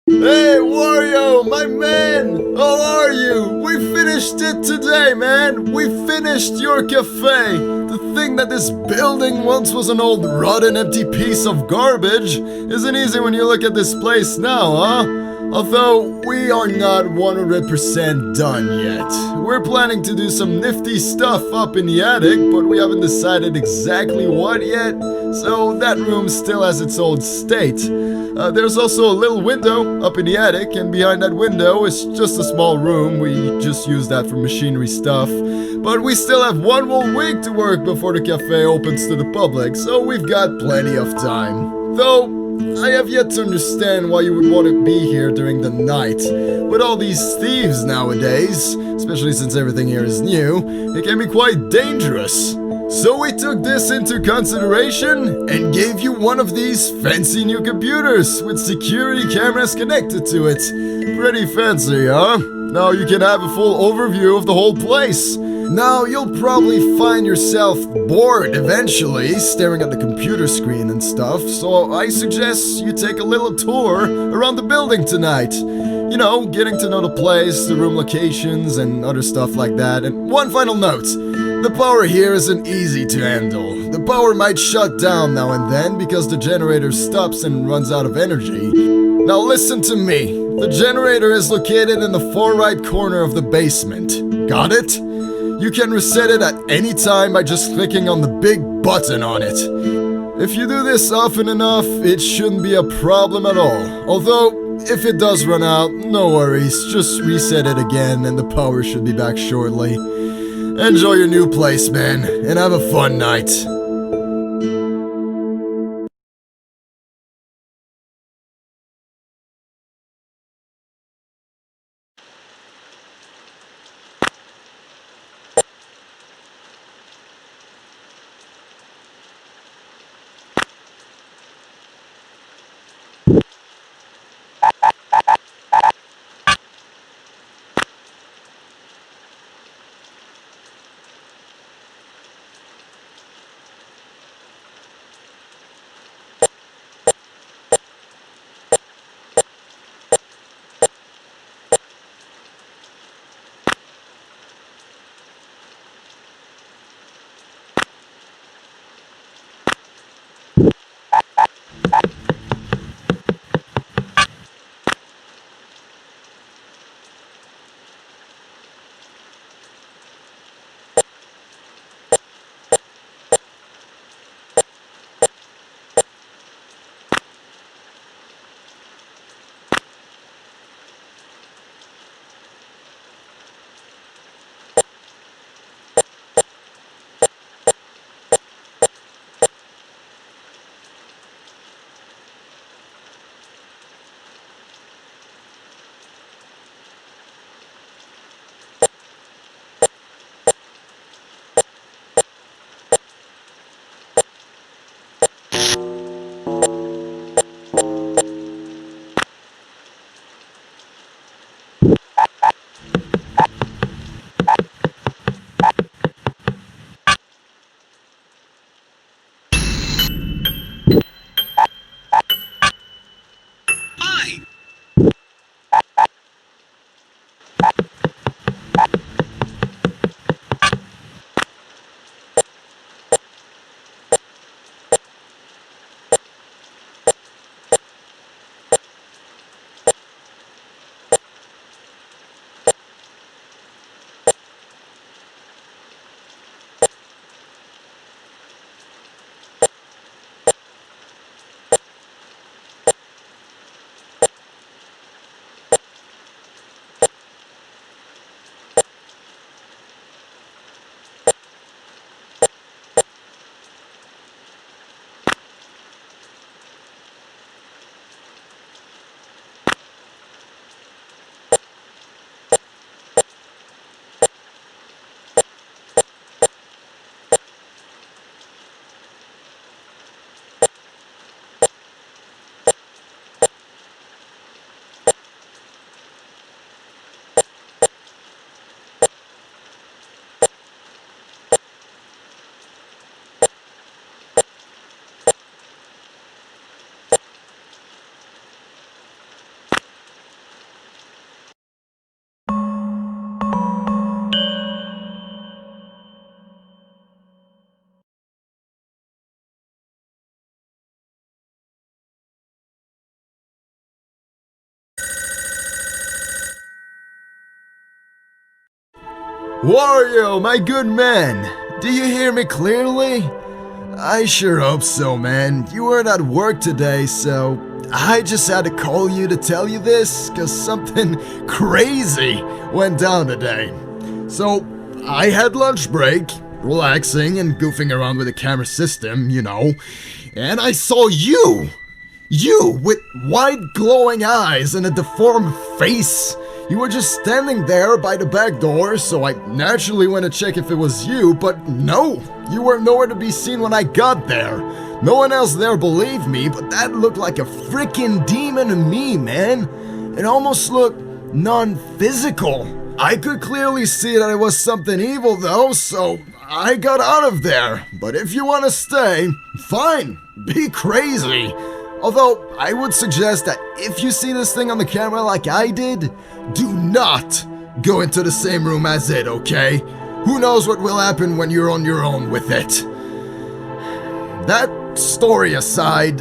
Hey, Wario, my man! How are you? We finished it today, man! We finished your cafe! To think that this building once was an old rotten empty piece of garbage isn't easy when you look at this place now, huh? Although, we are not 100% done yet. We're planning to do some nifty stuff up in the attic, but we haven't decided exactly what yet, so that room still has its old state. There's also a little window up in the attic, and behind that window is just a small room. We just use that for machinery stuff. But we still have one whole week to work before the cafe opens to the public, so we've got plenty of time. Though, I have yet to understand why you would want to be here during the night. With all these thieves nowadays, especially since everything here is new, it can be quite dangerous. So we took this into consideration and gave you one of these fancy new computers with security cameras connected to it. Pretty fancy, huh? Now you can have a full overview of the whole place. Now you'll probably find yourself bored eventually, staring at the computer screen and stuff, so I suggest you take a little tour around the building tonight. You know, getting to know the place, the room locations, and other stuff like that. And one final note. The power here isn't easy to handle. The power might shut down now and then because the generator stops and runs out of energy. Now listen to me. The generator is located in the far right corner of the basement. Got it? You can reset it at any time by just clicking on the big button on it. If you do this often enough, it shouldn't be a problem at all. Although, if it does run out, no worries, just reset it again and the power should be back shortly. Enjoy your new place, man, and have a fun night. Wario, my good man, do you hear me clearly? I sure hope so, man. You weren't at work today, so I just had to call you to tell you this, cause something crazy went down today. So, I had lunch break, relaxing and goofing around with the camera system, you know, and I saw you! You, with wide glowing eyes and a deformed face. You were just standing there by the back door, so I naturally went to check if it was you, but no, you were nowhere to be seen when I got there. No one else there believed me, but that looked like a freaking demon to me, man. It almost looked non-physical. I could clearly see that it was something evil though, so I got out of there. But if you want to stay, fine, be crazy. Although, I would suggest that if you see this thing on the camera like I did, do not go into the same room as it, okay? Who knows what will happen when you're on your own with it. That story aside,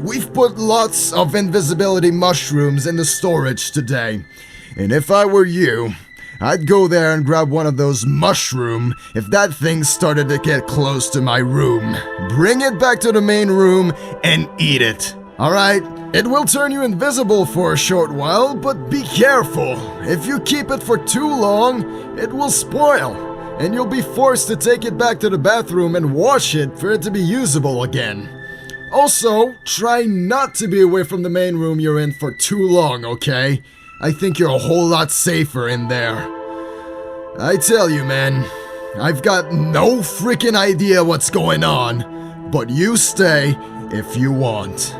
we've put lots of invisibility mushrooms in the storage today. And if I were you, I'd go there and grab one of those mushroom if that thing started to get close to my room. Bring it back to the main room and eat it. Alright? It will turn you invisible for a short while, but be careful. If you keep it for too long, it will spoil, and you'll be forced to take it back to the bathroom and wash it for it to be usable again. Also, try not to be away from the main room you're in for too long, okay? I think you're a whole lot safer in there. I tell you, man, I've got no freaking idea what's going on, but you stay if you want.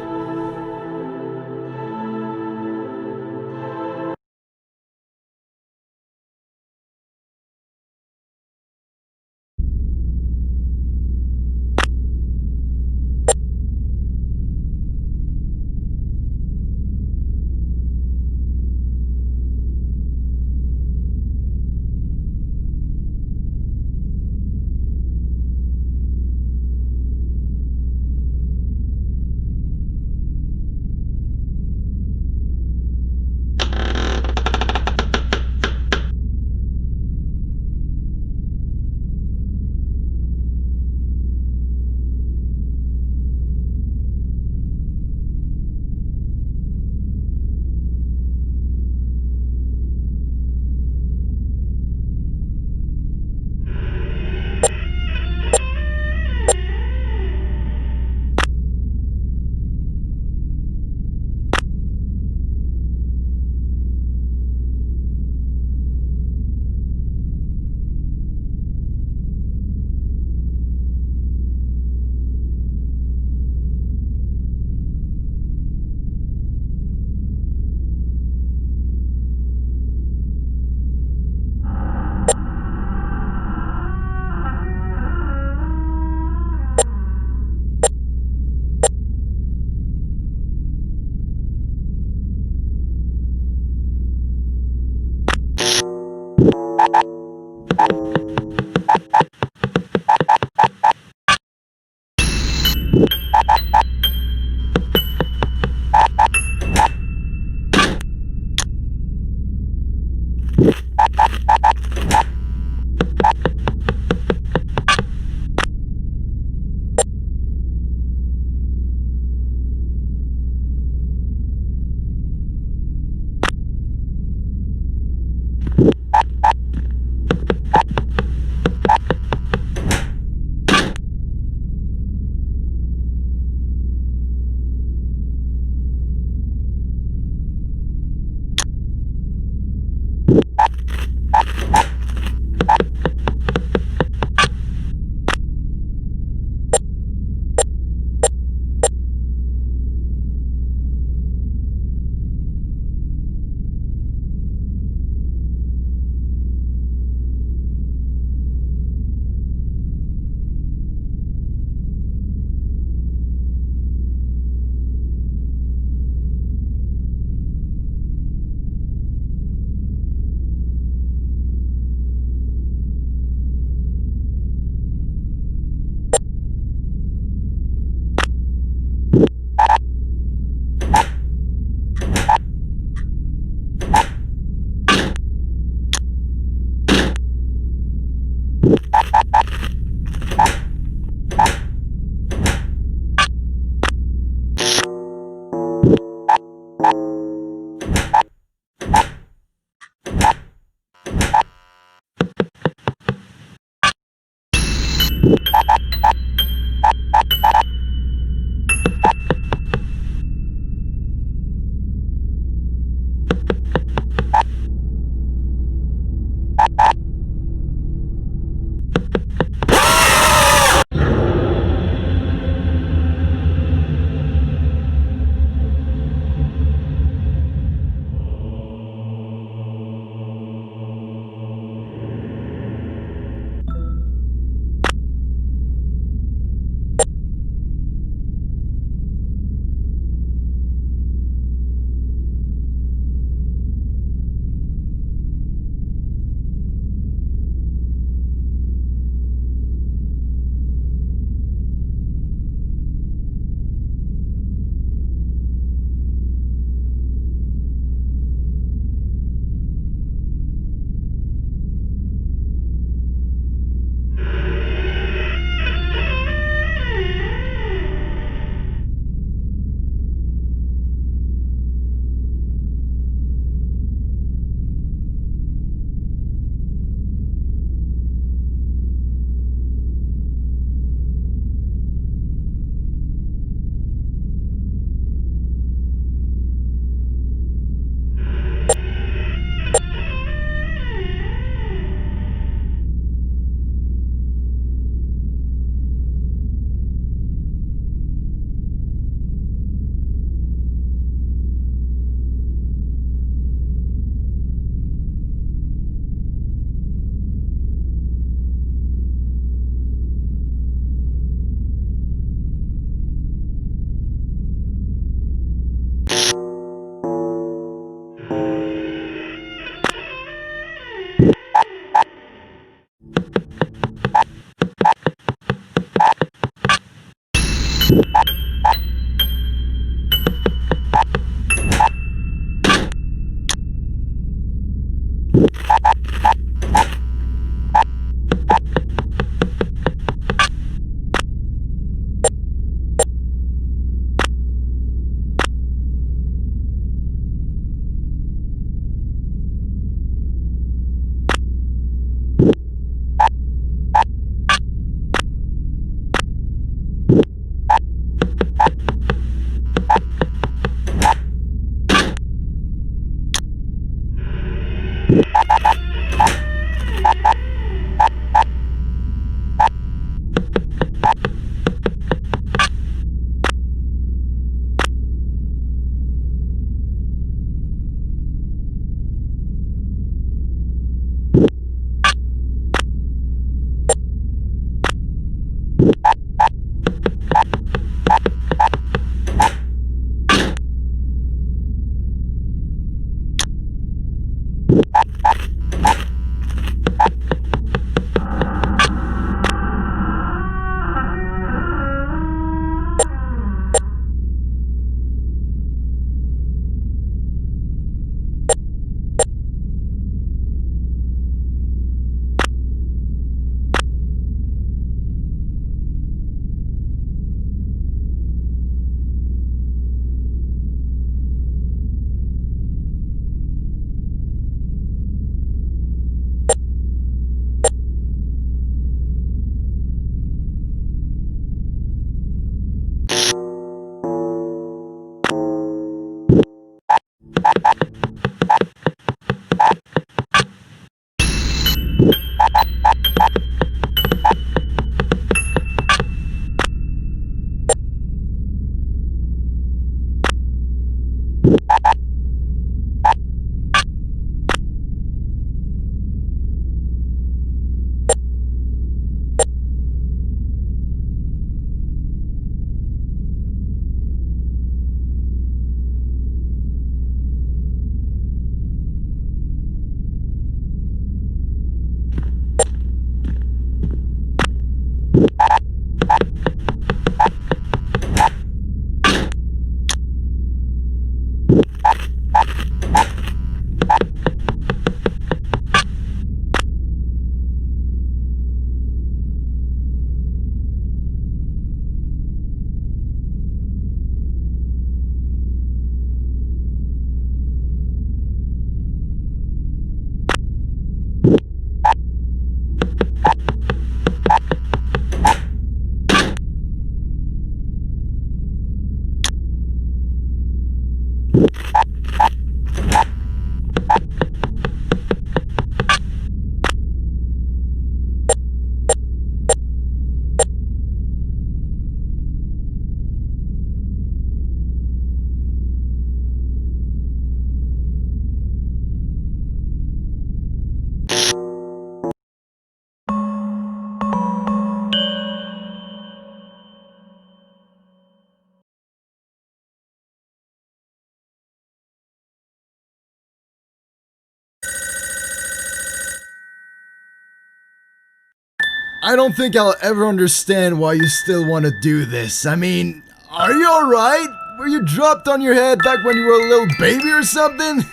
I don't think I'll ever understand why you still want to do this. I mean, are you alright? Were you dropped on your head back when you were a little baby or something?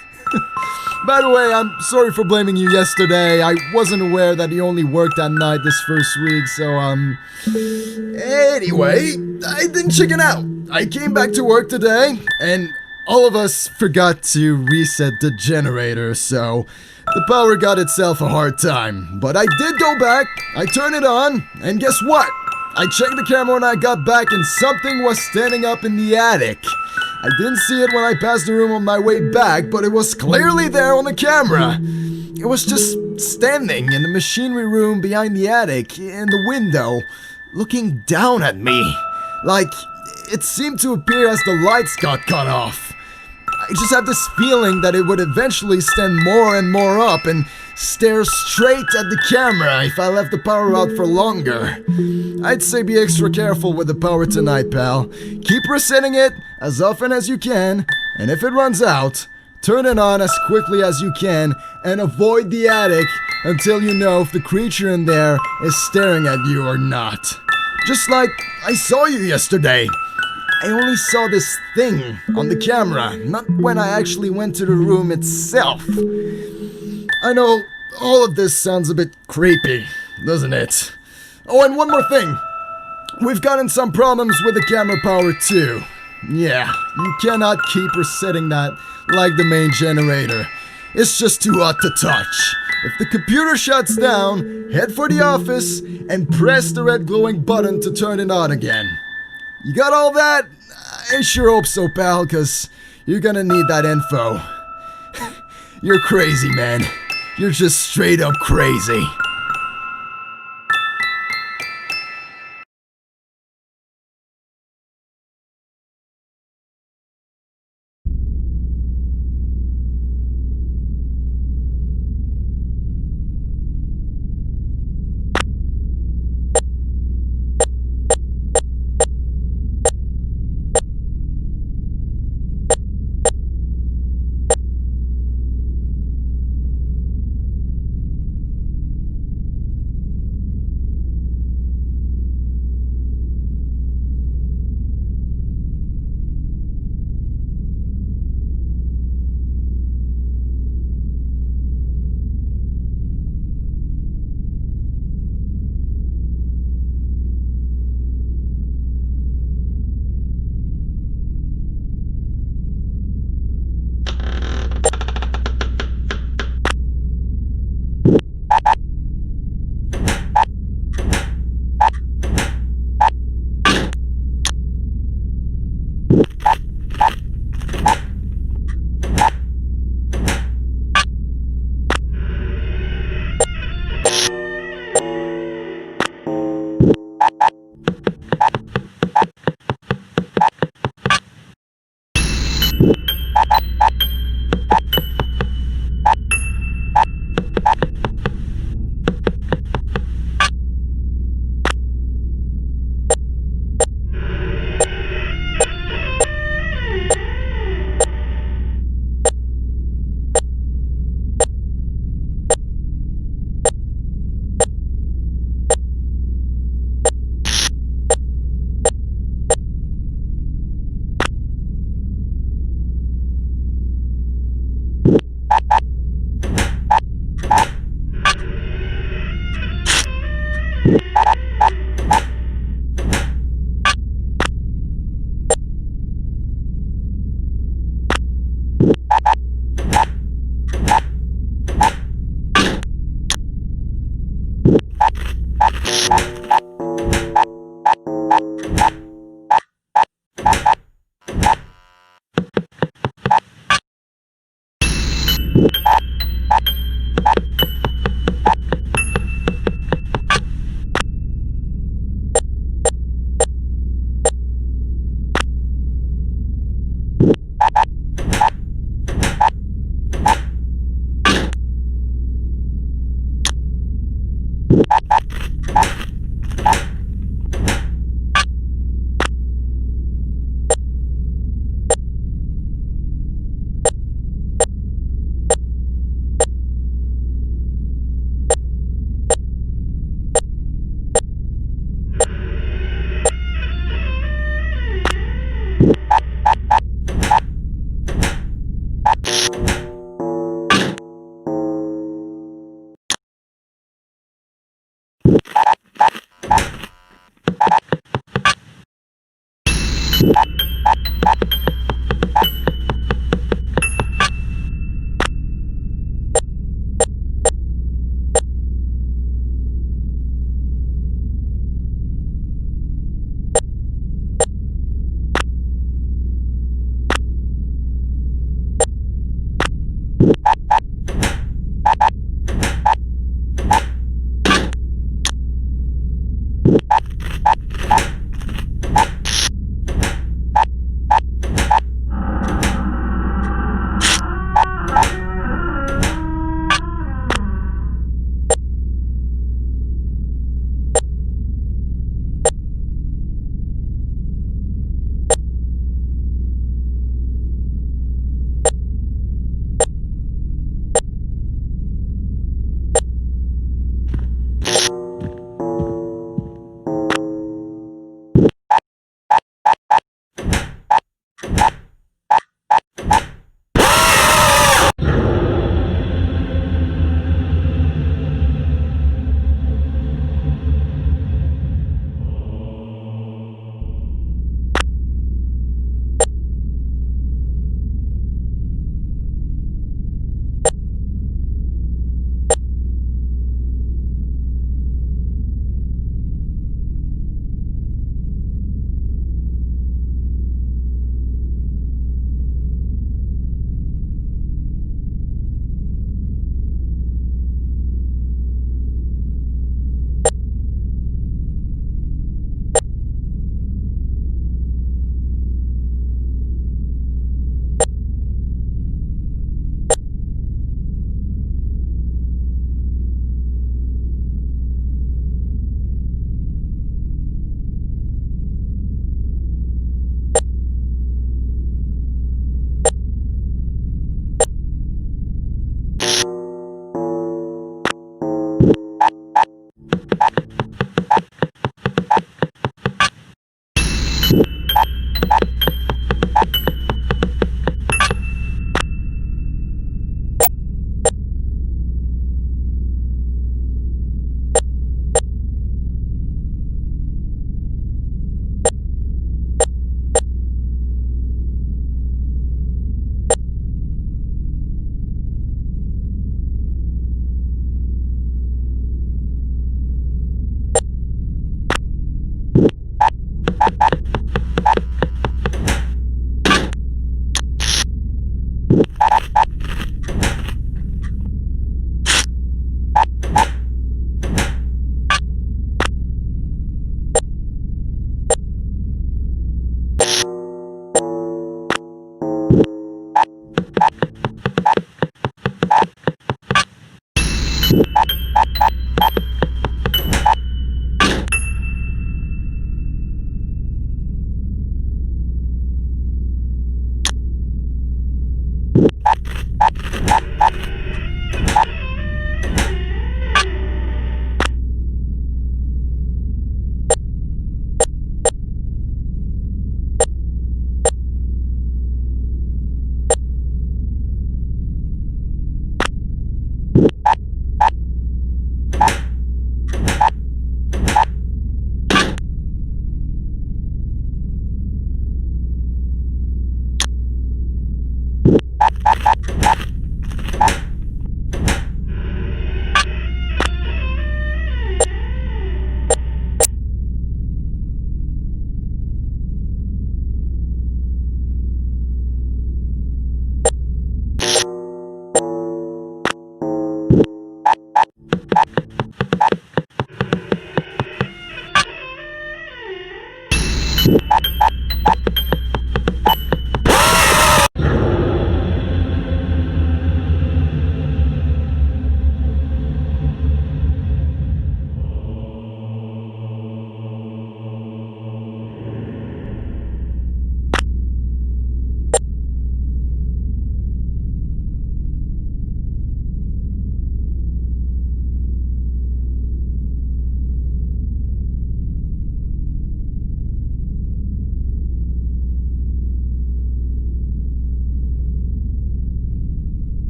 By the way, I'm sorry for blaming you yesterday. I wasn't aware that you only worked at night this first week, so, Anyway, I didn't chicken out. I came back to work today, and all of us forgot to reset the generator, so the power got itself a hard time. But I did go back, I turned it on, and guess what? I checked the camera when I got back and something was standing up in the attic. I didn't see it when I passed the room on my way back, but it was clearly there on the camera. It was just standing in the machinery room behind the attic, in the window, looking down at me. Like, it seemed to appear as the lights got cut off. I just had this feeling that it would eventually stand more and more up and stare straight at the camera if I left the power out for longer. I'd say be extra careful with the power tonight, pal. Keep resetting it as often as you can, and if it runs out, turn it on as quickly as you can and avoid the attic until you know if the creature in there is staring at you or not. Just like I saw you yesterday. I only saw this thing on the camera, not when I actually went to the room itself. I know all of this sounds a bit creepy, doesn't it? Oh, and one more thing. We've gotten some problems with the camera power too. Yeah, you cannot keep resetting that like the main generator. It's just too hot to touch. If the computer shuts down, head for the office and press the red glowing button to turn it on again. You got all that? I sure hope so, pal, cause you're gonna need that info. You're crazy, man. You're just straight up crazy.